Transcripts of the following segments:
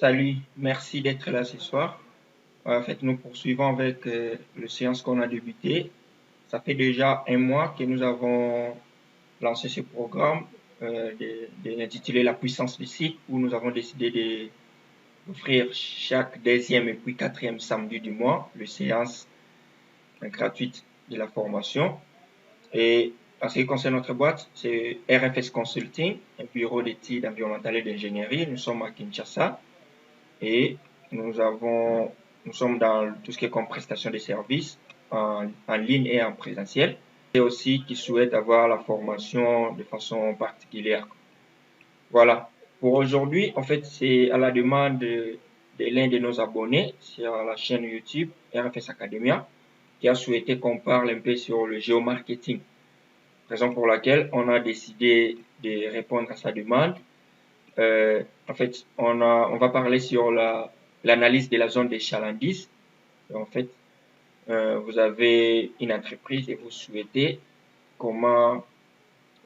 Salut, merci d'être là ce soir. En fait, nous poursuivons avec le séance qu'on a débuté. Ça fait déjà un mois que nous avons lancé ce programme intitulé La puissance du site, où nous avons décidé d'offrir chaque deuxième et puis quatrième samedi du mois le séance gratuite de la formation. Et en ce qui concerne notre boîte, c'est RFS Consulting, un bureau d'études environnementales et d'ingénierie. Nous sommes à Kinshasa. Et nous sommes dans tout ce qui est comme prestation de services en ligne et en présentiel. Et aussi qui souhaitent avoir la formation de façon particulière. Voilà. Pour aujourd'hui, en fait, c'est à la demande de l'un de nos abonnés sur la chaîne YouTube RFS Academia qui a souhaité qu'on parle un peu sur le géomarketing. Raison pour laquelle on a décidé de répondre à sa demande. En fait, on va parler sur l'analyse de la zone des chalandise. En fait, vous avez une entreprise et vous souhaitez comment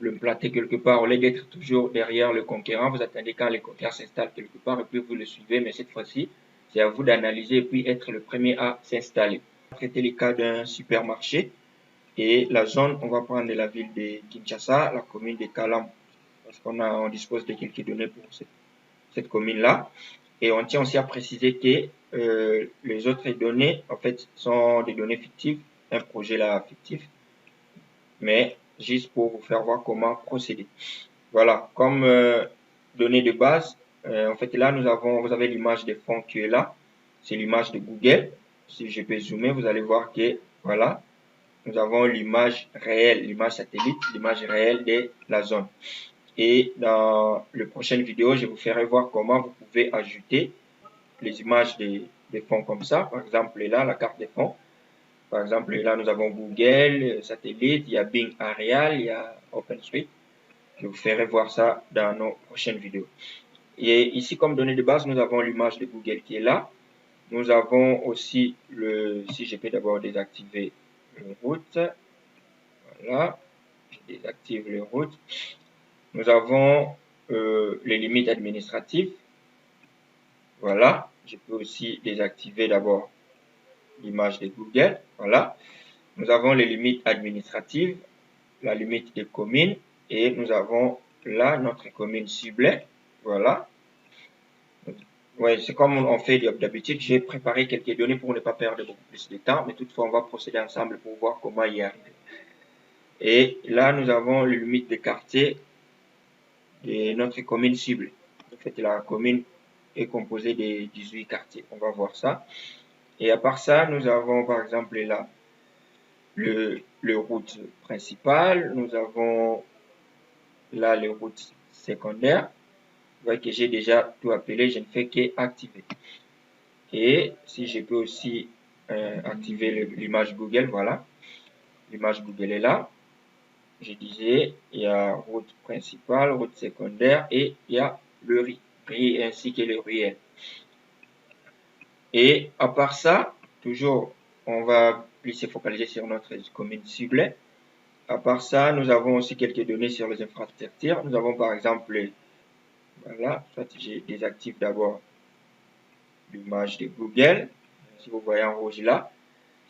le planter quelque part au lieu d'être toujours derrière le conquérant. Vous attendez quand le conquérant s'installe quelque part et puis vous le suivez. Mais cette fois-ci, c'est à vous d'analyser et puis être le premier à s'installer. Traiter les cas d'un supermarché et la zone, on va prendre la ville de Kinshasa, la commune de Kalam, parce on dispose de quelques données pour cette commune-là. Et on tient aussi à préciser que les autres données, en fait, sont des données fictives, un projet là fictif, mais juste pour vous faire voir comment procéder. Voilà, comme données de base, en fait là, vous avez l'image des fonds qui est là, c'est l'image de Google. Si je peux zoomer, vous allez voir que, voilà, nous avons l'image réelle, l'image satellite, l'image réelle de la zone. Et dans la prochaine vidéo, je vous ferai voir comment vous pouvez ajouter les images des fonds comme ça. Par exemple, là, la carte des fonds. Par exemple, là, nous avons Google, Satellite, il y a Bing Arial, il y a OpenStreet. Je vous ferai voir ça dans nos prochaines vidéos. Et ici, comme données de base, nous avons l'image de Google qui est là. Nous avons aussi si je peux d'abord désactiver le route. Voilà, je désactive le route. Nous avons les limites administratives. Voilà, je peux aussi désactiver d'abord l'image de Google. Voilà, nous avons les limites administratives, la limite des communes et nous avons là notre commune ciblée. Voilà. Ouais, c'est comme on fait d'habitude. J'ai préparé quelques données pour ne pas perdre beaucoup plus de temps, mais toutefois on va procéder ensemble pour voir comment y arriver. Et là, nous avons les limites des quartiers de notre commune cible. En fait, la commune est composée de 18 quartiers. On va voir ça. Et à part ça, nous avons par exemple là le route principale. Nous avons là les routes secondaires. Vous voyez que j'ai déjà tout appelé. Je ne fais qu'activer. Et si je peux aussi activer l'image Google, voilà. L'image Google est là. Je disais, il y a route principale, route secondaire et il y a le riz ainsi que le ruelle. Et à part ça, toujours, on va plus se focaliser sur notre commune ciblée. À part ça, nous avons aussi quelques données sur les infrastructures. Nous avons par exemple, voilà, soit je désactive d'abord l'image de Google. Si vous voyez en rouge là,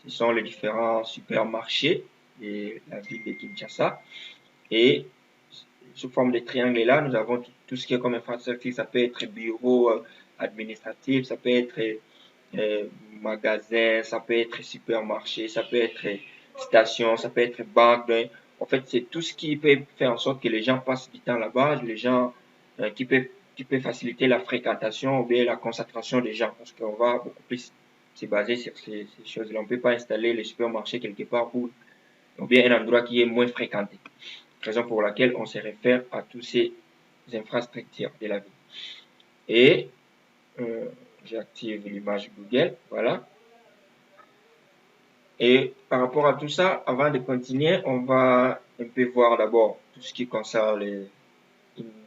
ce sont les différents supermarchés de la ville de Kinshasa. Et sous forme de triangle là, nous avons tout ce qui est comme infrastructure. Ça peut être bureau administratif, ça peut être magasin, ça peut être supermarché, ça peut être station, ça peut être banque. Donc, en fait, c'est tout ce qui peut faire en sorte que les gens passent du temps là-bas, les gens qui peut faciliter la fréquentation ou bien la concentration des gens, parce qu'on va beaucoup plus se baser sur ces choses-là. On ne peut pas installer les supermarchés quelque part où, ou bien un endroit qui est moins fréquenté. Raison pour laquelle on se réfère à tous ces infrastructures de la ville. Et j'active l'image Google, voilà. Et par rapport à tout ça, avant de continuer, on va un peu voir d'abord tout ce qui concerne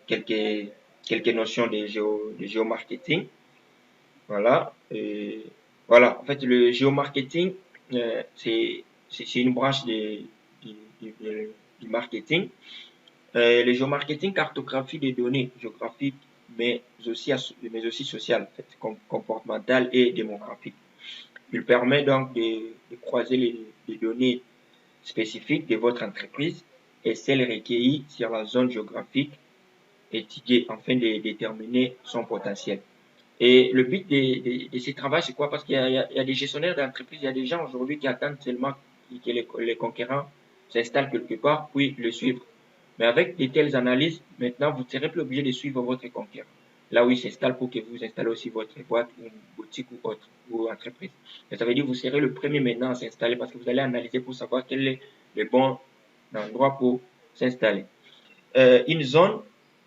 quelques notions de géomarketing. Voilà. Et voilà. En fait, le géomarketing, c'est une branche du marketing. Le géomarketing cartographie des données géographiques mais aussi sociale, en fait, comportementale et démographique. Il permet donc de croiser les données spécifiques de votre entreprise et celles recueillies sur la zone géographique étudiée afin de déterminer son potentiel. Et le but de ces travaux, c'est quoi? Parce qu'il y a des gestionnaires d'entreprise, il y a des gens aujourd'hui qui attendent seulement que les conquérants s'installent quelque part, puis le suivre. Mais avec de telles analyses, maintenant, vous ne serez plus obligé de suivre votre conquérant. Là où il s'installe pour que vous installez aussi votre boîte, ou boutique ou autre, ou entreprise. Et ça veut dire que vous serez le premier maintenant à s'installer parce que vous allez analyser pour savoir quel est le bon endroit pour s'installer. Une zone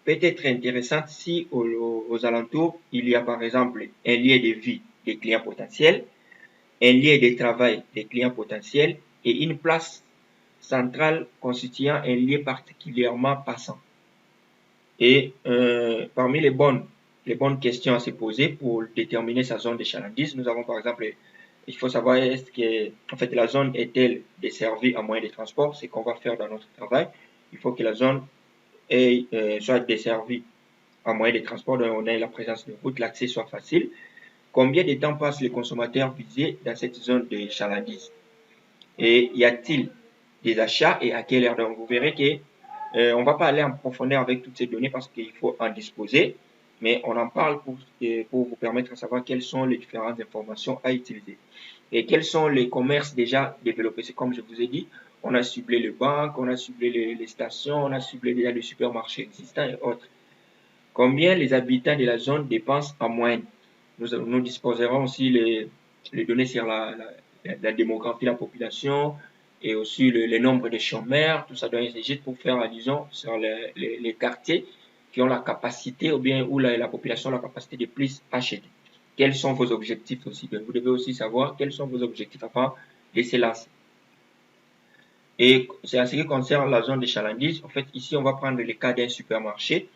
peut être intéressante si aux alentours, il y a par exemple un lieu de vie des clients potentiels, un lieu de travail des clients potentiels et une place centrale constituant un lieu particulièrement passant. Et parmi les bonnes questions à se poser pour déterminer sa zone de chalandise, nous avons par exemple, il faut savoir est-ce que en fait la zone est-elle desservie en moyen de transport, c'est qu'on va faire dans notre travail. Il faut que la zone soit desservie en moyen de transport, donc on a la présence de route, l'accès soit facile. Combien de temps passent les consommateurs visés dans cette zone de chalandise? Et y a-t-il des achats et à quelle heure? Donc vous verrez que on va pas aller en profondeur avec toutes ces données parce qu'il faut en disposer, mais on en parle pour vous permettre de savoir quelles sont les différentes informations à utiliser. Et quels sont les commerces déjà développés? C'est comme je vous ai dit, on a ciblé les banques, on a ciblé les stations, on a ciblé déjà les supermarchés existants et autres. Combien les habitants de la zone dépensent en moyenne? Nous disposerons aussi les données sur la démographie de la population et aussi le nombre de chômeurs. Tout ça doit être juste pour faire allusion sur les quartiers qui ont la capacité ou bien où la population a la capacité de plus acheter. Quels sont vos objectifs aussi? Donc, vous devez aussi savoir quels sont vos objectifs avant de se lancer. Et c'est en ce qui concerne la zone de chalandise. En fait, ici, on va prendre le cas d'un supermarché.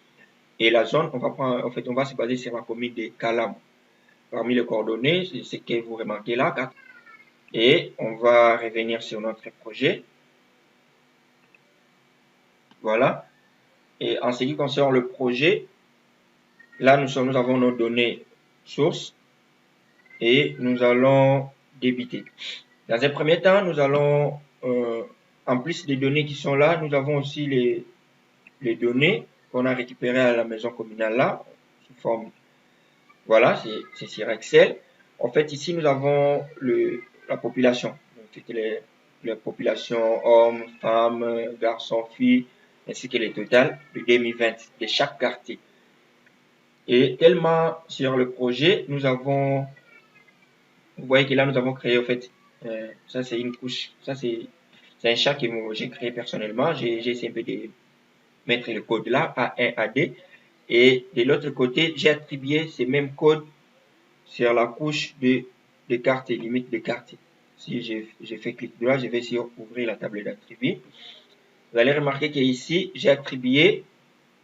Et la zone, on va se baser sur la commune de Kalam. Parmi les coordonnées, c'est ce que vous remarquez là. Et on va revenir sur notre projet. Voilà. Et en ce qui concerne le projet, là, nous avons nos données sources et nous allons débiter. Dans un premier temps, nous allons, en plus des données qui sont là, nous avons aussi les données qu'on a récupérées à la maison communale là, sous forme, voilà, c'est sur Excel. En fait, ici, nous avons la population. Donc, toutes les populations hommes, femmes, garçons, filles, ainsi que les totales de 2020 de chaque quartier. Et tellement sur le projet, nous avons, vous voyez que là, nous avons créé, en fait, ça c'est une couche, ça c'est un champ que j'ai créé personnellement. J'ai essayé un peu de mettre le code là, A1, AD. Et de l'autre côté, j'ai attribué ces mêmes codes sur la couche de quartier, limite de quartier. Si je fais clic droit, je vais sur ouvrir la table d'attributs. Vous allez remarquer qu'ici, j'ai attribué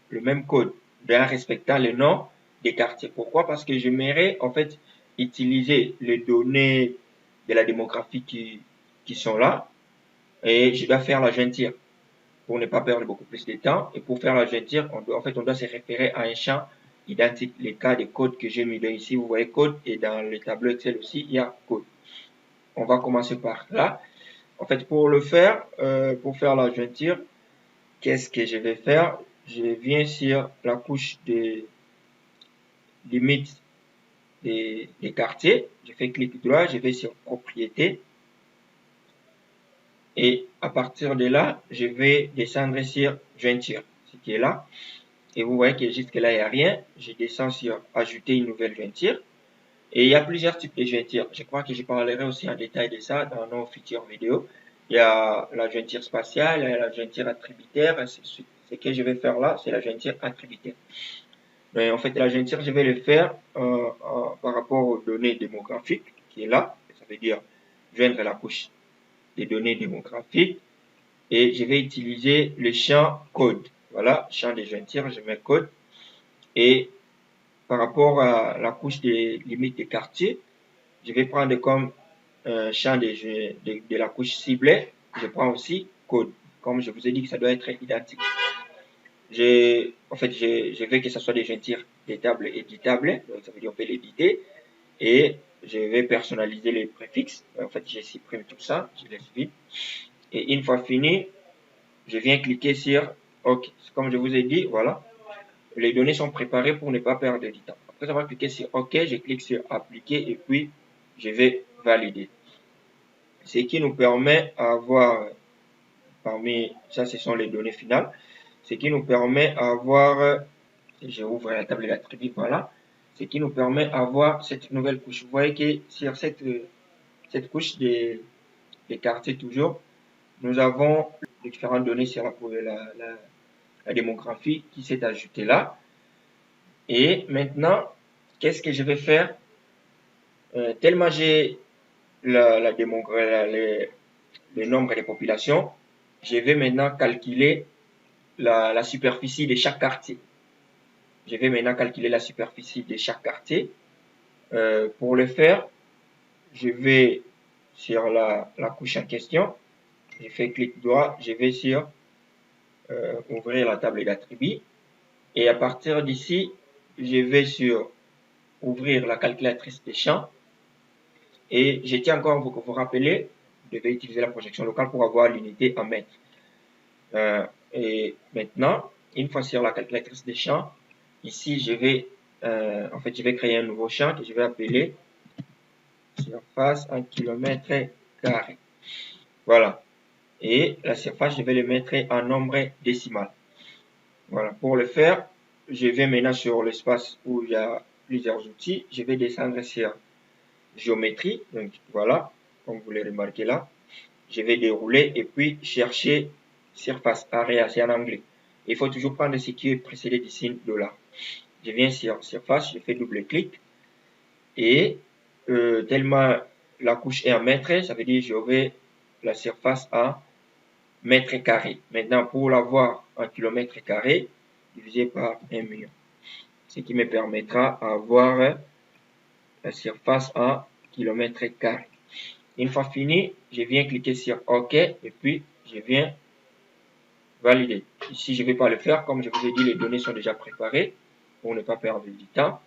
le même code, bien respectant le nom des quartiers. Pourquoi? Parce que j'aimerais en fait utiliser les données de la démographie qui sont là et je dois faire la jointure pour ne pas perdre beaucoup plus de temps. Et pour faire la jointure, on doit se référer à un champ identique. Les cas de code que j'ai mis ici, vous voyez code et dans le tableau Excel aussi, il y a code. On va commencer par là. En fait, pour le faire, pour faire la jointure, qu'est-ce que je vais faire? Je viens sur la couche des limites des quartiers. Je fais clic droit, je vais sur propriété. Et à partir de là, je vais descendre sur jointure, ce qui est là. Et vous voyez que jusque là, il n'y a rien. Je descends sur ajouter une nouvelle jointure. Et il y a plusieurs types de jointures. Je crois que je parlerai aussi en détail de ça dans nos futures vidéos. Il y a la jointure spatiale, il y a la jointure attributaire, ainsi de suite. Ce que je vais faire là, c'est la jointure attributaire. Mais en fait, la jointure, je vais le faire par rapport aux données démographiques qui est là. Ça veut dire joindre la couche des données démographiques. Et je vais utiliser le champ code. Voilà, champ de jointure, je mets code. Et par rapport à la couche des limites des quartiers, je vais prendre comme champ de la couche ciblée, je prends aussi code. Comme je vous ai dit que ça doit être identique. Je veux que ce soit des jointures des tables éditables, donc ça veut dire on peut l'éditer, et je vais personnaliser les préfixes. En fait, je supprime tout ça, je laisse vide. Et une fois fini, je viens cliquer sur OK. Comme je vous ai dit, voilà, les données sont préparées pour ne pas perdre du temps. Après avoir cliqué sur OK, je clique sur appliquer et puis je vais valider. Ce qui nous permet d'avoir, parmi ça, ce sont les données finales, ce qui nous permet d'avoir, je ouvre la table d'attributs, voilà, ce qui nous permet d'avoir cette nouvelle couche. Vous voyez que sur cette couche des quartiers toujours, nous avons les différentes données sur la démographie qui s'est ajoutée là. Et maintenant, qu'est-ce que je vais faire? Tellement j'ai le nombre des populations, je vais maintenant calculer la superficie de chaque quartier. Je vais maintenant calculer la superficie de chaque quartier. Pour le faire, je vais sur la couche en question, je fais clic droit, je vais sur ouvrir la table d'attributs et à partir d'ici, je vais sur ouvrir la calculatrice des champs et je tiens encore à vous rappeler, vous devez utiliser la projection locale pour avoir l'unité en mètres. Et maintenant, une fois sur la calculatrice des champs, ici je vais je vais créer un nouveau champ que je vais appeler surface en kilomètres carrés. Voilà. Et la surface, je vais le mettre en nombre décimal. Voilà. Pour le faire, je vais maintenant sur l'espace où il y a plusieurs outils. Je vais descendre sur géométrie. Donc voilà, comme vous le remarquez là. Je vais dérouler et puis chercher surface, area, c'est en anglais. Il faut toujours prendre ce qui est précédé du signe $. Je viens sur surface, je fais double clic et tellement la couche est en mètres, ça veut dire que j'aurai la surface en mètres carrés. Maintenant, pour l'avoir en kilomètres carrés, divisé par 1 million. Ce qui me permettra d'avoir la surface en kilomètres carrés. Une fois fini, je viens cliquer sur OK et puis je viens valider. Ici, je ne vais pas le faire. Comme je vous ai dit, les données sont déjà préparées pour ne pas perdre du temps.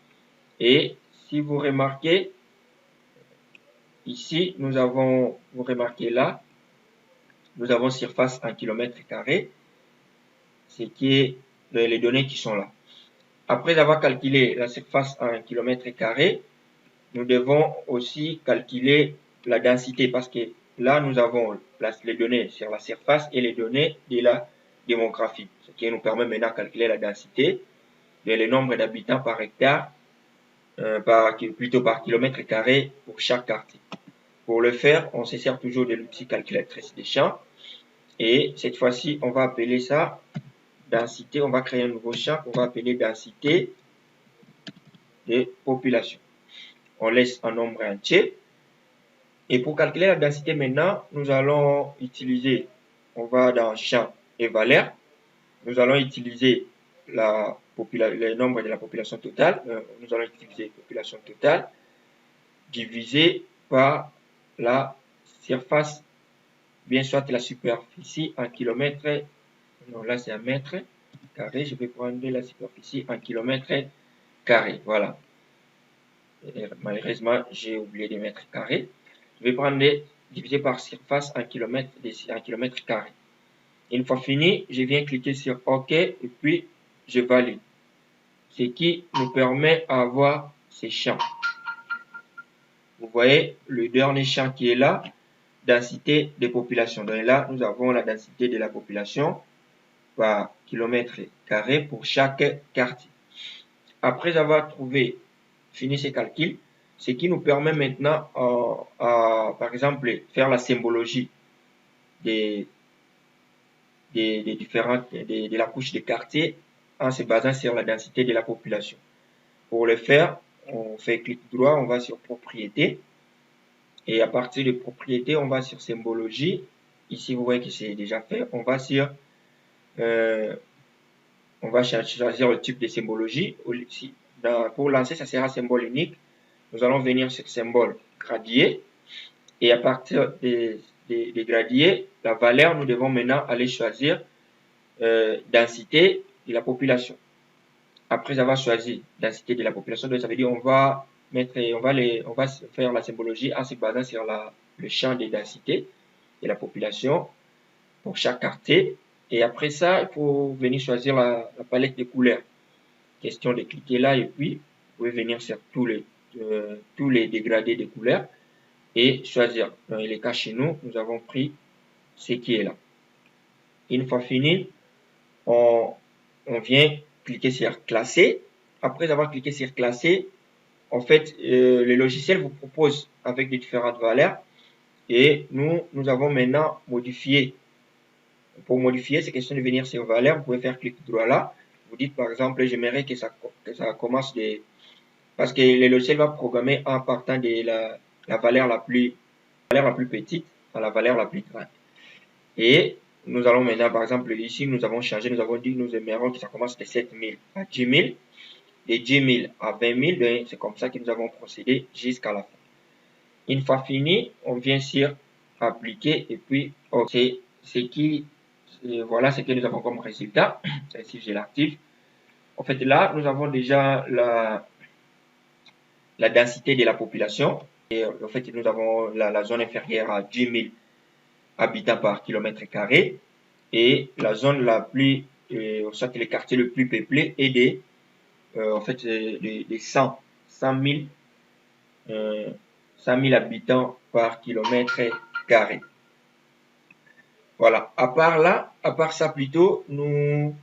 Et si vous remarquez, ici, nous avons, vous remarquez là, nous avons surface en kilomètres carrés, ce qui est les données qui sont là. Après avoir calculé la surface en kilomètres carrés, nous devons aussi calculer la densité parce que là, nous avons les données sur la surface et les données de la démographie, ce qui nous permet maintenant de calculer la densité, le nombre d'habitants par hectare, plutôt par kilomètre carré pour chaque quartier. Pour le faire, on se sert toujours de l'outil calculatrice des champs. Et cette fois-ci, on va appeler ça densité. On va créer un nouveau champ qu'on va appeler densité de population. On laisse un nombre entier. Et pour calculer la densité maintenant, nous allons utiliser, on va dans champ et valeur. Nous allons utiliser le nombre de la population totale. Nous allons utiliser population totale divisé par la surface, bien soit la superficie en kilomètres. Non, là c'est en mètres carrés. Je vais prendre la superficie en kilomètres carrés. Voilà. Et malheureusement, j'ai oublié de mettre carré. Je vais prendre divisé par surface en kilomètres carrés. Une fois fini, je viens cliquer sur OK et puis je valide. Ce qui nous permet d'avoir ces champs. Vous voyez le dernier champ qui est là, densité de population. Donc là, nous avons la densité de la population par kilomètre carré pour chaque quartier. Après avoir fini ces calculs, ce qui nous permet maintenant, par exemple, faire la symbologie de la couche de quartier en se basant sur la densité de la population. Pour le faire, on fait clic droit, on va sur propriété. Et à partir de propriété, on va sur symbologie. Ici, vous voyez que c'est déjà fait. On va choisir le type de symbologie. Pour lancer, ça sera symbole unique. Nous allons venir sur symbole gradié. Et à partir des gradiés, la valeur, nous devons maintenant aller choisir densité de la population. après avoir choisi la densité de la population, donc ça veut dire on va faire la symbologie en se basant sur le champ de densité de la population pour chaque quartier. Et après ça, il faut venir choisir la palette de couleurs. Question de cliquer là et puis vous pouvez venir sur tous les dégradés de couleurs et choisir. Dans les cas chez nous, nous avons pris ce qui est là. Une fois fini, on vient cliquer sur classer. Après avoir cliqué sur classer, en fait, le logiciel vous propose avec des différentes valeurs et nous avons maintenant modifié. Pour modifier, c'est question de venir sur valeur. Vous pouvez faire clic droit là. Vous dites par exemple, j'aimerais que ça commence parce que le logiciel va programmer en partant de la valeur la plus petite à la valeur la plus grande. Et nous allons maintenant, par exemple, ici, nous avons changé, nous avons dit, nous aimerions que ça commence de 7 000 à 10 000, de 10 000 à 20 000, c'est comme ça que nous avons procédé jusqu'à la fin. Une fois fini, on vient sur appliquer et puis, c'est voilà ce que nous avons comme résultat. Si je l'active, en fait, là, nous avons déjà la densité de la population. Et en fait, nous avons la zone inférieure à 10 000 habitants par kilomètre carré et la zone la plus, soit le quartier le plus peuplé est en fait, des 100 000 habitants par kilomètre carré. Voilà. À part ça plutôt, nous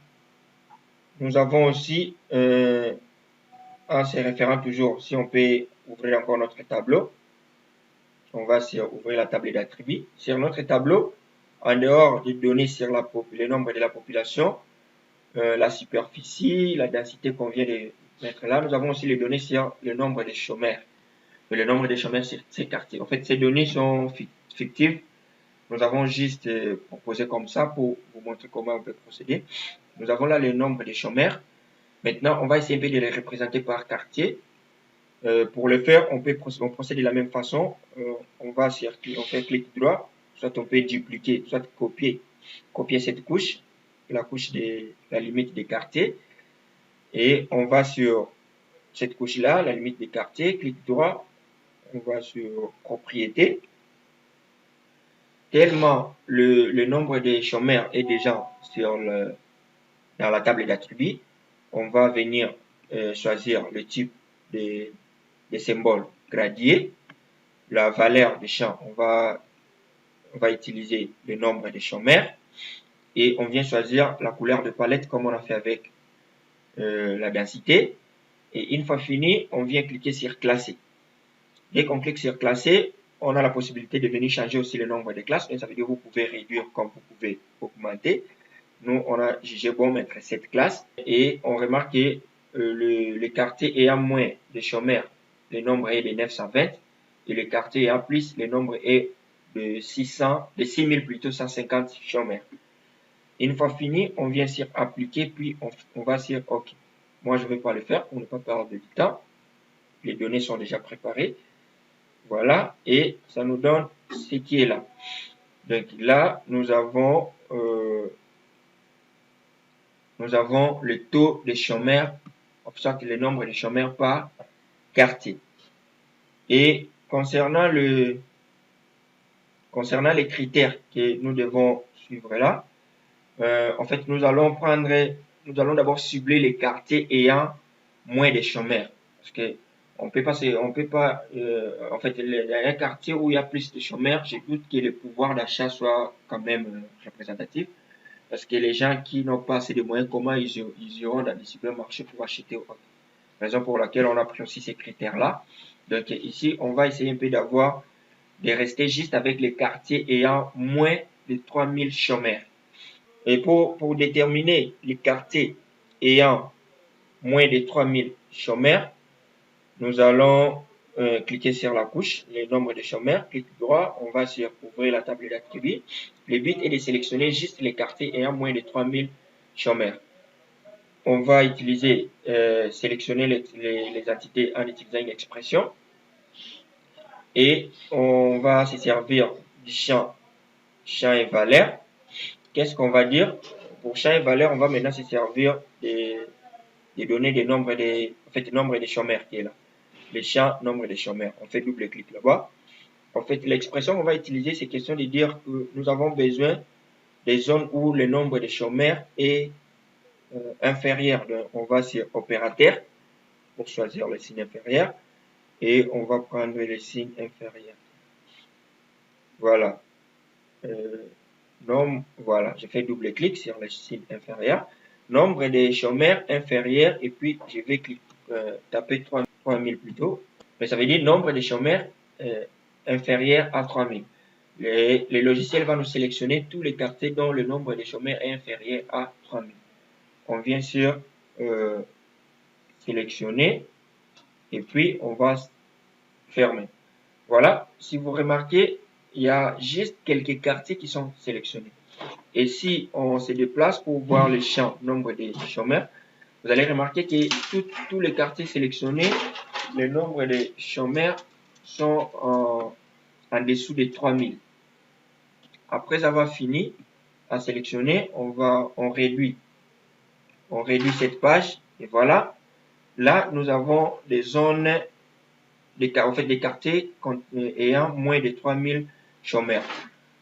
avons aussi, en se référant toujours, si on peut ouvrir encore notre tableau, on va ouvrir la table d'attributs. Sur notre tableau, en dehors des données sur le nombre de la population, la superficie, la densité qu'on vient de mettre là, nous avons aussi les données sur le nombre de chômeurs. Le nombre de chômeurs sur ces quartiers. En fait, ces données sont fictives. Nous avons juste proposé comme ça pour vous montrer comment on peut procéder. Nous avons là le nombre de chômeurs. Maintenant, on va essayer de les représenter par quartier. Pour le faire, on procède de la même façon. On fait clic droit, soit on peut dupliquer, soit copier cette couche, la couche de la limite des quartiers. Et on va sur cette couche-là, la limite des quartiers, clic droit, on va sur propriété. Tellement le nombre de chômeurs est déjà dans la table d'attributs, on va venir choisir le type des symboles gradués, la valeur des champs, on va utiliser le nombre de chômeurs et on vient choisir la couleur de palette comme on a fait avec la densité. Et une fois fini, on vient cliquer sur classer. Dès qu'on clique sur classer, on a la possibilité de venir changer aussi le nombre de classes. Et ça veut dire que vous pouvez réduire comme vous pouvez augmenter. Nous, on a jugé bon mettre cette classe et on remarque que le quartier ayant moins de chômeurs, le nombre est de 920 et le quartier ayant plus, le nombre est de 6 000 plutôt 150 chômeurs. Une fois fini, on vient sur appliquer puis on va sur OK. Moi, je ne vais pas le faire pour ne pas perdre du temps. Les données sont déjà préparées. Voilà, et ça nous donne ce qui est là. Donc là, nous avons le taux de chômeurs, soit le nombre de chômeurs par quartier. Et concernant les critères que nous devons suivre là, en fait, nous allons d'abord cibler les quartiers ayant moins de chômeurs. Parce que on peut pas, en fait, un quartier où il y a plus de chômeurs, j'ai doute que le pouvoir d'achat soit quand même représentatif. Parce que les gens qui n'ont pas assez de moyens, comment ils iront dans les supermarchés pour acheter autre. Raison pour laquelle on a pris aussi ces critères-là. Donc ici, on va essayer un peu de rester juste avec les quartiers ayant moins de 3000 chômeurs. Et pour déterminer les quartiers ayant moins de 3000 chômeurs, nous allons cliquer sur la couche, le nombre de chômeurs, clic droit, on va sur ouvrir la table d'attributs. Le but est de sélectionner juste les quartiers ayant moins de 3000 chômeurs. On va sélectionner les entités en utilisant une expression et on va se servir du champ et valeur. Qu'est-ce qu'on va dire? Pour champ et valeur, on va maintenant se servir des des données des nombres des, en fait, nombre des chômeurs qui est là. Les champs nombre des chômeurs. On fait double clic là-bas. En fait, l'expression qu'on va utiliser, c'est question de dire que nous avons besoin des zones où le nombre de chômeurs est inférieur. Donc, on va sur opérateur pour choisir le signe inférieur et on va prendre le signe inférieur. Voilà. Voilà, je fais double clic sur le signe inférieur. Nombre de chômeurs inférieur et puis je vais taper 3000 plutôt. Mais ça veut dire nombre de chômeurs inférieur à 3000. Le logiciel va nous sélectionner tous les quartiers dont le nombre de chômeurs est inférieur à 3000. On vient sur sélectionner et puis on va fermer. Voilà, si vous remarquez, il y a juste quelques quartiers qui sont sélectionnés. Et si on se déplace pour voir le champ nombre de chômeurs, vous allez remarquer que tous les quartiers sélectionnés, le nombre de chômeurs sont en dessous de 3000. Après avoir fini à sélectionner, on réduit cette page et voilà. Là, nous avons des zones, en fait, des quartiers ayant moins de 3000 chômeurs.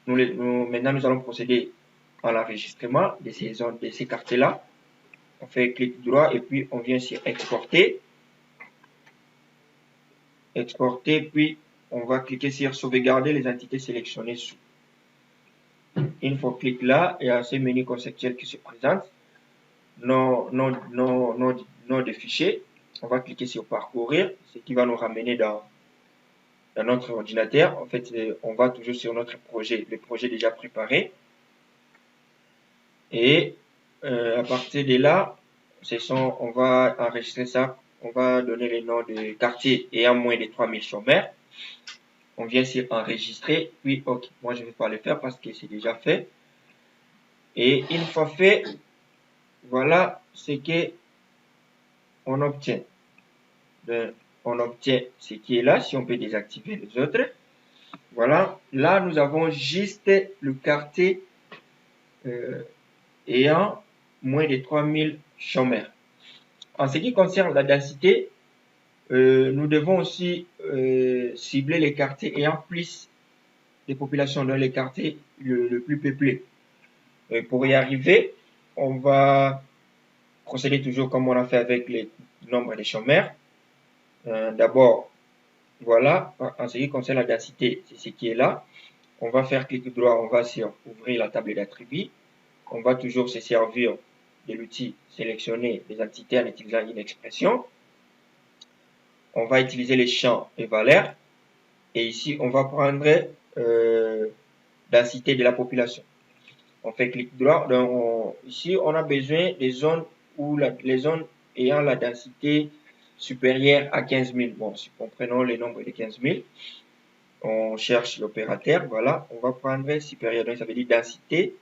Maintenant, nous allons procéder à l'enregistrement de ces zones, de ces quartiers-là. On fait clic droit et puis on vient sur exporter. Exporter, puis on va cliquer sur sauvegarder les entités sélectionnées sous. Une fois clic là, il y a ce menu conceptuel qui se présente. Nom de fichier. On va cliquer sur parcourir, ce qui va nous ramener dans notre ordinateur. En fait, on va toujours sur notre projet, le projet déjà préparé. Et à partir de là, on va enregistrer ça. On va donner les noms de quartiers ayant moins de 3000 chômeurs. On vient sur enregistrer, puis OK. Moi, je ne vais pas le faire parce que c'est déjà fait. Et une fois fait, voilà ce que on obtient. On obtient ce qui est là, si on peut désactiver les autres. Voilà, là nous avons juste le quartier ayant moins de 3000 chômeurs. En ce qui concerne la densité, nous devons aussi cibler les quartiers ayant plus de population dans les quartiers le plus peuplés. Pour y arriver, on va procéder toujours comme on a fait avec le nombre de chômeurs. D'abord, voilà, en ce qui concerne la densité, c'est ce qui est là. On va faire clic droit, on va sur ouvrir la table d'attributs. On va toujours se servir de l'outil sélectionner les entités en utilisant une expression. On va utiliser les champs et valeurs. Et ici, on va prendre densité de la population. On fait clic droit. Donc, ici, on a besoin des zones où les zones ayant la densité supérieure à 15 000. Bon, si nous prenons le nombre de 15 000, on cherche l'opérateur. Voilà, on va prendre supérieur. Donc, ça veut dire densité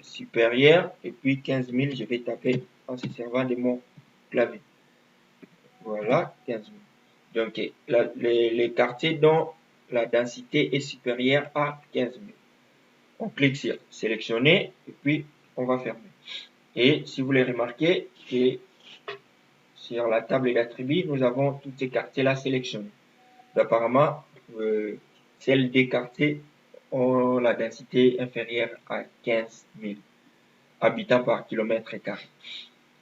supérieure. Et puis 15 000, je vais taper en se servant de mon clavier. Voilà, 15 000. Donc, les quartiers dont la densité est supérieure à 15 000. On clique sur sélectionner et puis on va fermer. Et si vous les remarquez, sur la table d'attributs, nous avons tous ces quartiers-là sélectionnés. Apparemment, celles des quartiers ont la densité inférieure à 15 000 habitants par kilomètre carré.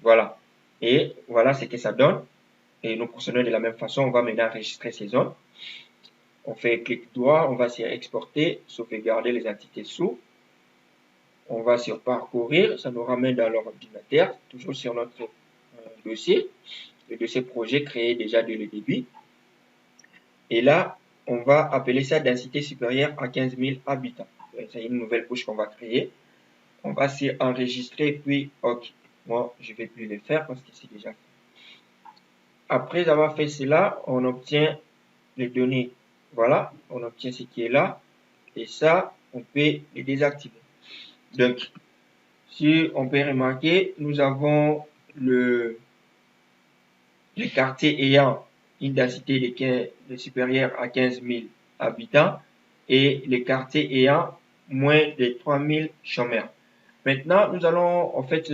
Voilà. Et voilà ce que ça donne. Et nous procédons de la même façon. On va maintenant enregistrer ces zones. On fait clic droit, on va sur exporter, sauvegarder les entités sous. On va sur parcourir, ça nous ramène dans l'ordinateur, toujours sur notre dossier, le dossier projet créé déjà dès le début. Et là, on va appeler ça densité supérieure à 15 000 habitants. C'est une nouvelle couche qu'on va créer. On va sur enregistrer, puis OK. Moi, je ne vais plus le faire parce que c'est déjà fait. Après avoir fait cela, on obtient les données. Voilà, on obtient ce qui est là. Et ça, on peut les désactiver. Donc, si on peut remarquer, nous avons le quartier ayant une densité de supérieure à 15 000 habitants et les quartiers ayant moins de 3 000 chômeurs. Maintenant, nous allons en fait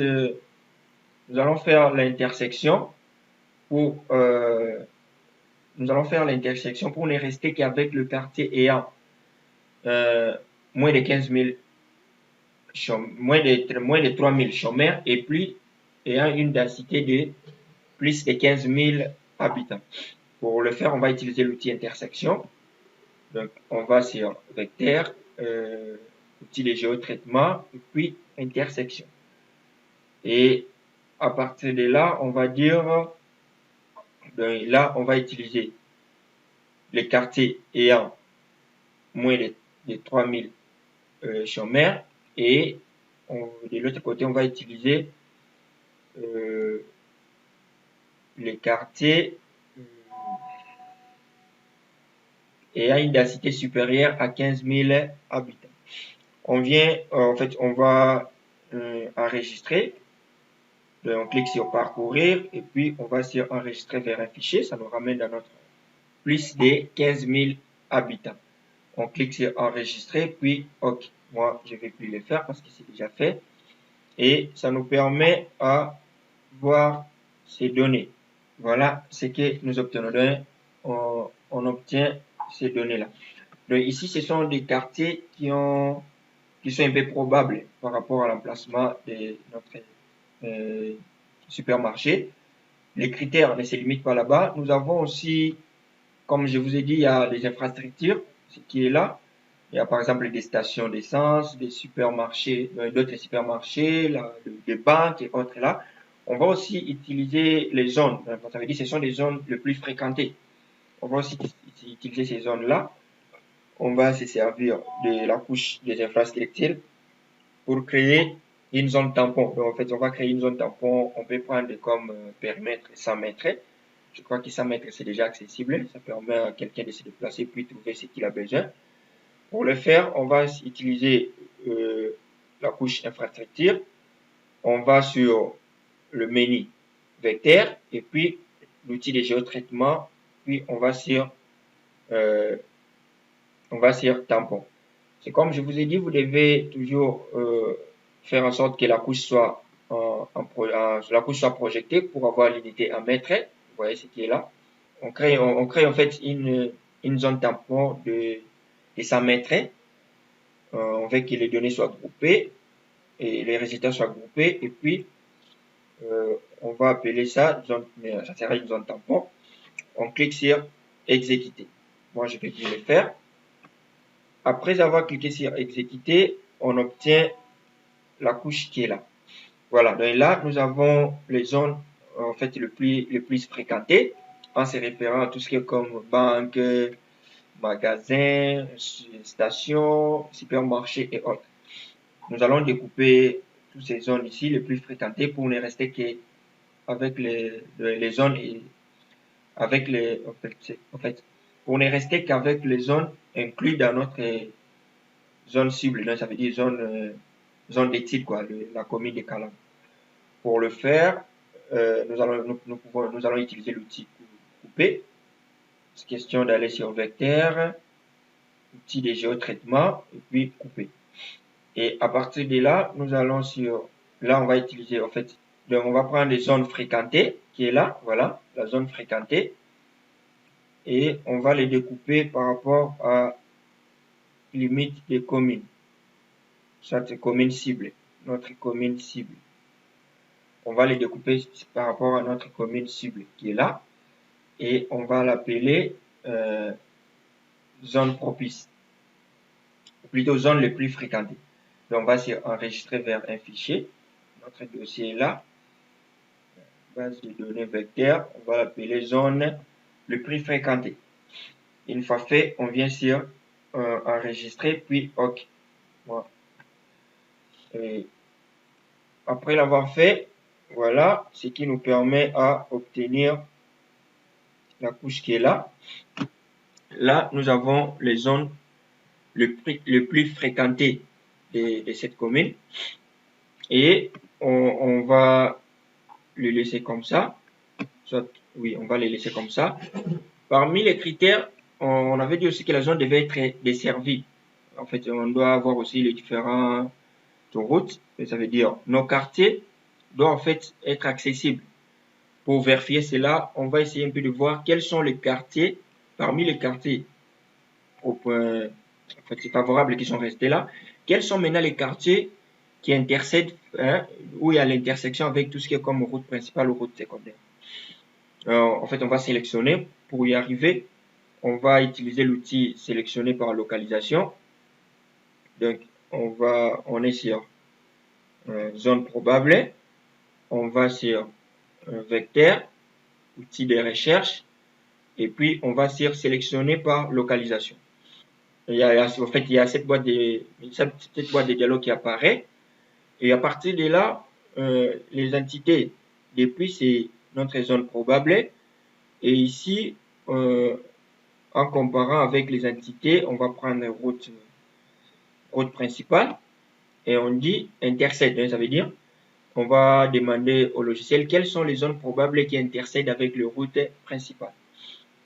nous allons faire l'intersection pour ne rester qu'avec le quartier ayant moins de 15 000 moins de 3 000 chômeurs et plus ayant une densité de plus de 15 000 habitants. Pour le faire, on va utiliser l'outil intersection. Donc, on va sur vecteur, outil de géotraitement, et puis intersection. Et à partir de là, on va dire, donc là, on va utiliser les quartiers ayant moins de 3 000 chômeurs et de l'autre côté, on va utiliser les quartiers ayant une densité supérieure à 15 000 habitants. On vient, en fait, on va enregistrer. Donc, on clique sur parcourir et puis on va sur enregistrer vers un fichier. Ça nous ramène dans notre plus de 15 000 habitants. On clique sur enregistrer puis OK. Moi, je ne vais plus le faire parce que c'est déjà fait. Et ça nous permet à voir ces données. Voilà ce que nous obtenons. Donc, on obtient ces données-là. Donc ici, ce sont des quartiers qui sont un peu probables par rapport à l'emplacement de notre supermarché. Les critères ne se limitent pas là-bas. Nous avons aussi, comme je vous ai dit, il y a des infrastructures, ce qui est là. Il y a par exemple des stations d'essence, des supermarchés, d'autres supermarchés, des banques et autres là. On va aussi utiliser les zones. Ça veut dire que ce sont des zones les plus fréquentées. On va aussi utiliser ces zones-là. On va se servir de la couche des infrastructures pour créer une zone tampon. Donc, en fait, on va créer une zone tampon. On peut prendre comme périmètre 100 mètres. Je crois que 100 mètres, c'est déjà accessible. Ça permet à quelqu'un de se déplacer puis trouver ce qu'il a besoin. Pour le faire, on va utiliser la couche infrastructure. On va sur le menu vecteur et puis l'outil de géotraitement. Puis on va sur tampon. C'est comme je vous ai dit, vous devez toujours faire en sorte que la couche soit projetée pour avoir l'unité en mètres. Vous voyez ce qui est là. On crée en fait une zone tampon de 100 mètres. On veut que les données soient groupées et les résultats soient groupés. Et puis, on va appeler ça zone, ça sera une zone tampon. On clique sur exécuter. Moi, je vais plus le faire. Après avoir cliqué sur exécuter, on obtient la couche qui est là. Voilà. Donc là, nous avons les zones en fait les plus fréquentées en se référant à tout ce qui est comme banque, magasin, station, supermarché et autres. Nous allons découper toutes ces zones ici les plus fréquentées pour ne rester qu'avec les zones et avec les en fait pour ne rester qu'avec les zones incluses dans notre zone cible. Donc ça veut dire zone d'étude quoi, la commune de Kalam. Pour le faire, nous allons utiliser l'outil couper. C'est question d'aller sur vecteur, outil de géotraitement et puis couper. Et à partir de là, nous allons là on va utiliser en fait, donc on va prendre les zones fréquentées qui est là, voilà, la zone fréquentée. Et on va les découper par rapport à limite des communes. Soit commune cible, notre commune cible. On va les découper par rapport à notre commune cible qui est là. Et on va l'appeler zone propice. Ou plutôt zone les plus fréquentées. Donc on va s'enregistrer vers un fichier. Notre dossier est là. Base de données vecteur. On va l'appeler zone le plus fréquentée. Une fois fait, on vient sur enregistrer, puis OK. Voilà. Et après l'avoir fait, voilà ce qui nous permet à obtenir la couche qui est là. Là, nous avons les zones le plus fréquentées de cette commune. Et on va les laisser comme ça. Soit, oui, on va les laisser comme ça. Parmi les critères, on avait dit aussi que la zone devait être desservie. En fait, on doit avoir aussi les différentes routes. Ça veut dire nos quartiers doit en fait être accessible. Pour vérifier cela, on va essayer un peu de voir quels sont les quartiers, parmi les quartiers favorables qui sont restés là, quels sont maintenant les quartiers qui intercèdent, où il y a l'intersection avec tout ce qui est comme route principale ou route secondaire. En fait, on va sélectionner. Pour y arriver, on va utiliser l'outil sélectionner par localisation. Donc, on est sur zone probable. On va sur vecteur, outil de recherche, et puis on va sur sélectionner par localisation. En fait, il y a cette boîte de dialogue qui apparaît. Et à partir de là, les entités, depuis c'est notre zone probable. Et ici, en comparant avec les entités, on va prendre route principale et on dit intercède. Donc, ça veut dire, on va demander au logiciel quelles sont les zones probables qui intercèdent avec le route principale.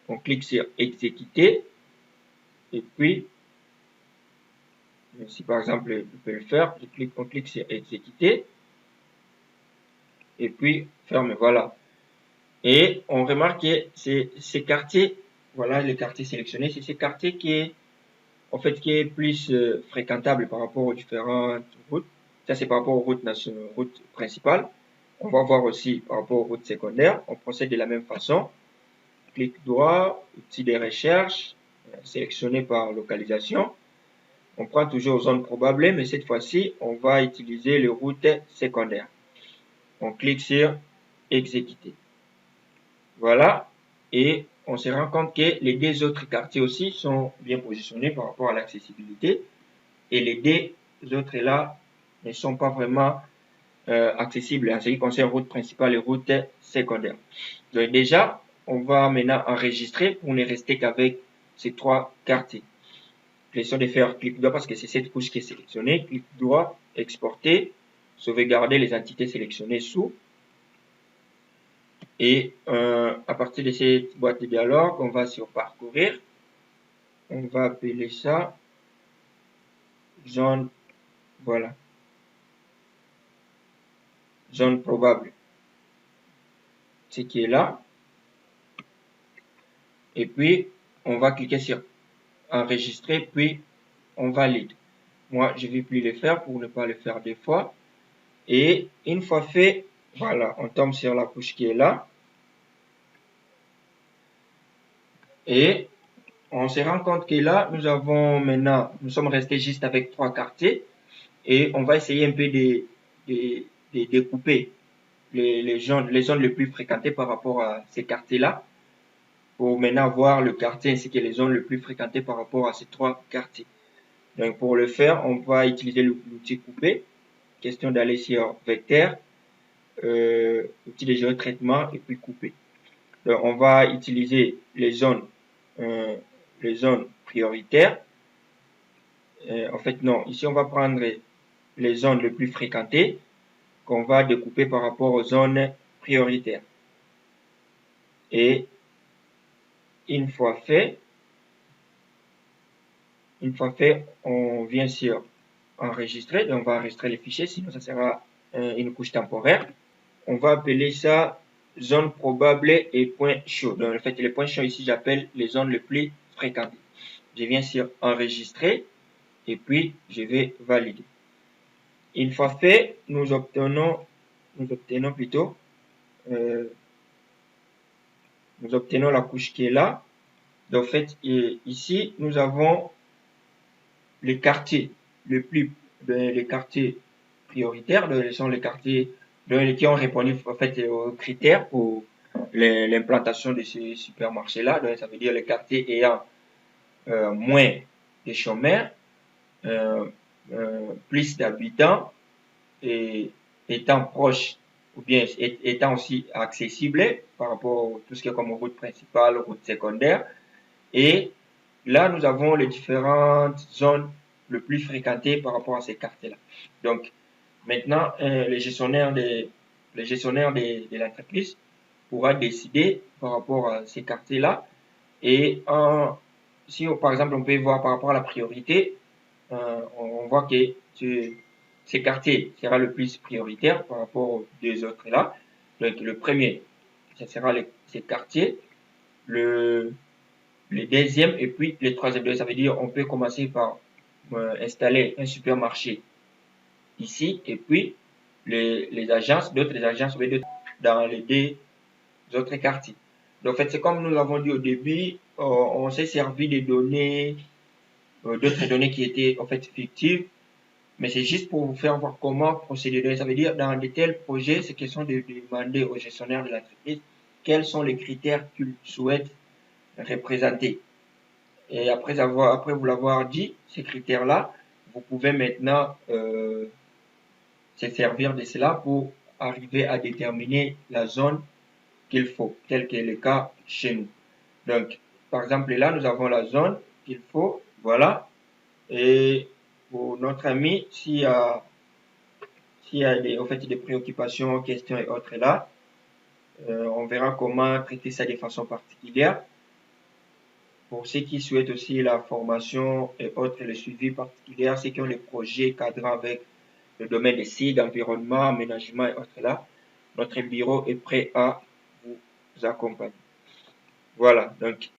On clique sur exécuter et puis, si par exemple je peux le faire, on clique sur exécuter et puis ferme. Voilà. Et on remarque que ces quartiers, voilà les quartiers sélectionnés, c'est ces quartiers qui est plus fréquentable par rapport aux différentes routes. Ça, c'est par rapport aux routes nationales, routes principales. On va voir aussi par rapport aux routes secondaires. On procède de la même façon. Clic droit, outil de recherche, sélectionné par localisation. On prend toujours zone probable, mais cette fois-ci, on va utiliser les routes secondaires. On clique sur exécuter. Voilà. Et on se rend compte que les deux autres quartiers aussi sont bien positionnés par rapport à l'accessibilité. Et les deux autres là ne sont pas vraiment accessibles en ce qui concerne route principale et route secondaire. Donc déjà, on va maintenant enregistrer pour ne rester qu'avec ces trois quartiers. Question de faire clic droit parce que c'est cette couche qui est sélectionnée. Clic droit, exporter, sauvegarder les entités sélectionnées sous. Et à partir de cette boîte de dialogue, on va sur parcourir. On va appeler ça zone, voilà, zone probable. Ce qui est là. Et puis, on va cliquer sur enregistrer, puis on valide. Moi, je ne vais plus le faire pour ne pas le faire deux fois. Et une fois fait, voilà, on tombe sur la couche qui est là. Et on se rend compte que là, nous sommes restés juste avec trois quartiers. Et on va essayer un peu de découper les zones les plus fréquentées par rapport à ces quartiers-là. Pour maintenant voir le quartier ainsi que les zones les plus fréquentées par rapport à ces trois quartiers. Donc pour le faire, on va utiliser l'outil couper. Question d'aller sur vecteur, outil de géotraitement et puis couper. Donc on va utiliser les zones prioritaires. En fait non, ici on va prendre les zones les plus fréquentées qu'on va découper par rapport aux zones prioritaires. Et une fois fait, on vient sur enregistrer. Donc, on va enregistrer les fichiers, sinon ça sera une couche temporaire. On va appeler ça zone probable et point chaud. Donc, en fait, les points chauds ici, j'appelle les zones les plus fréquentées. Je viens sur enregistrer et puis je vais valider. Une fois fait, nous obtenons plutôt la couche qui est là. Donc, en fait, ici, nous avons les quartiers les quartiers prioritaires, ce sont les quartiers qui ont répondu en fait aux critères pour l'implantation de ces supermarchés-là. Donc, ça veut dire les quartiers ayant moins de chômeurs, plus d'habitants et étant proches ou bien étant aussi accessibles par rapport à tout ce qui est comme route principale, route secondaire. Et là, nous avons les différentes zones les plus fréquentées par rapport à ces quartiers-là. Donc, maintenant, le gestionnaire de l'entreprise pourra décider par rapport à ces quartiers-là. Et si, par exemple, on peut voir par rapport à la priorité, on voit que ce quartier sera le plus prioritaire par rapport aux deux autres là. Donc, le premier, ce sera ces quartiers. Le deuxième et puis le troisième. Donc, ça veut dire on peut commencer par installer un supermarché ici et puis les agences, d'autres agences dans les deux autres quartiers. Donc, en fait, c'est comme nous l'avons dit au début, on s'est servi des données, d'autres données qui étaient en fait fictives, mais c'est juste pour vous faire voir comment procéder. Donc, ça veut dire dans de tels projets, c'est question de demander au gestionnaire de l'entreprise quels sont les critères qu'il souhaite représenter. Et après vous l'avoir dit, ces critères-là, vous pouvez maintenant se servir de cela pour arriver à déterminer la zone qu'il faut, tel qu'est le cas chez nous. Donc, par exemple, là, nous avons la zone qu'il faut, voilà. Et pour notre ami, s'il y a en fait, des préoccupations, questions et autres là, on verra comment traiter ça de façon particulière. Pour ceux qui souhaitent aussi la formation et autres, le suivi particulier, ceux qui ont des projets cadrant avec le domaine des sites, d'environnement, aménagement et autres là, notre bureau est prêt à vous accompagner. Voilà, donc